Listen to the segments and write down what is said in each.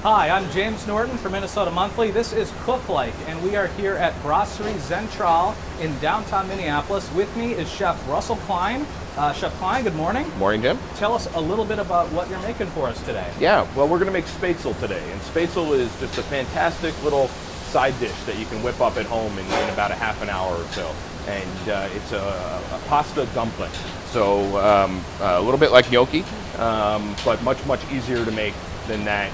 Hi, I'm James Norton from Minnesota Monthly. This is Cook Like, and we are here at Brasserie Zentral in downtown Minneapolis. With me is Chef Russell Klein. Chef Klein, good morning. Morning, Jim. Tell us a little bit about what you're making for us today. Yeah, well, we're going to make Spaetzle today, and Spaetzle is just a fantastic little side dish that you can whip up at home in about a half an hour or so. And it's a pasta dumpling. So a little bit like gnocchi, but much easier to make than that.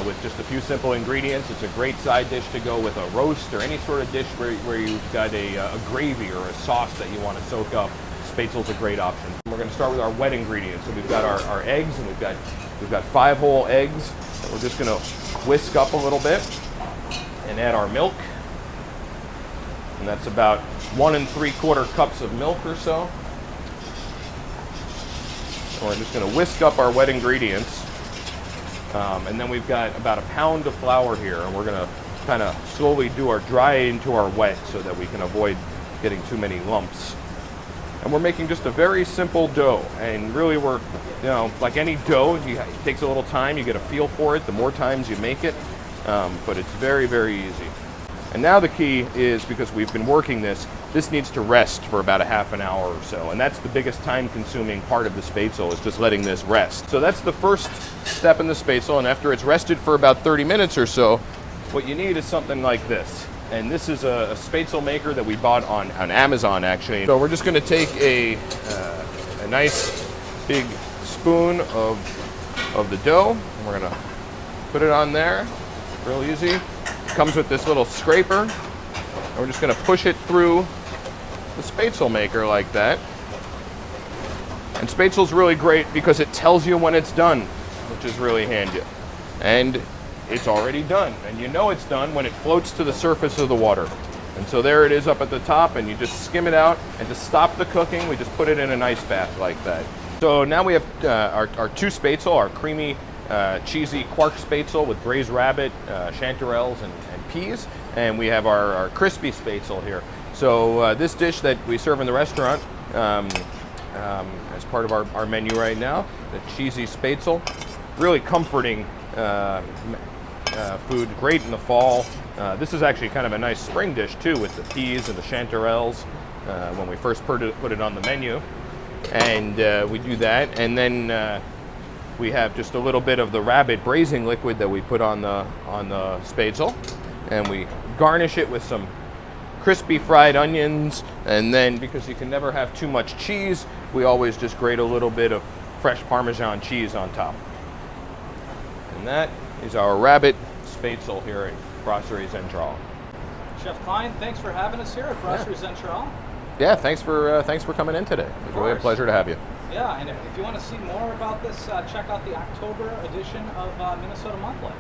With just a few simple ingredients. It's a great side dish to go with a roast or any sort of dish where you've got a gravy or a sauce that you want to soak up. Spaetzle's a great option. We're going to start with our wet ingredients. So we've got our eggs, and we've got 5 whole eggs that we're just going to whisk up a little bit and add our milk. And that's about 1 3/4 cups of milk or so. And we're just going to whisk up our wet ingredients. And then we've got about 1 pound of flour here, and we're going to kind of slowly dry into our wet so that we can avoid getting too many lumps. And we're making just a very simple dough, and really we're, like any dough, it takes a little time, you get a feel for it the more times you make it, but it's very easy. And now the key is, because we've been working this needs to rest for about a half an hour or so. And that's the biggest time-consuming part of the Spaetzle, is just letting this rest. So that's the first step in the Spaetzle, and after it's rested for about 30 minutes or so, what you need is something like this. And this is a Spaetzle maker that we bought on Amazon, actually. So we're just going to take a nice big spoon of the dough, and we're going to put it on there, real easy. It comes with this little scraper, and we're just going to push it through the Spaetzle maker like that. And Spaetzle's really great because it tells you when it's done, which is really handy. And it's already done, and you know it's done when it floats to the surface of the water. And so there it is up at the top, and you just skim it out, and to stop the cooking, we just put it in an ice bath like that. So now we have our 2 Spaetzle, our creamy, cheesy quark Spaetzle with braised rabbit, chanterelles, and peas, and we have our crispy Spaetzle here. So this dish that we serve in the restaurant as part of our menu right now, the cheesy Spaetzle, really comforting food, great in the fall. This is actually kind of a nice spring dish too, with the peas and the chanterelles when we first put it on the menu. And we do that, and then we have just a little bit of the rabbit braising liquid that we put on the Spaetzle, and we garnish it with some crispy fried onions. And then, because you can never have too much cheese, we always just grate a little bit of fresh Parmesan cheese on top. And that is our rabbit Spaetzle here at Brasserie Zentral. Chef Klein, thanks for having us here at Brasserie Zentral. Yeah, thanks for coming in today. It was really a pleasure to have you. Yeah, and if you want to see more about this, check out the October edition of Minnesota Monthly.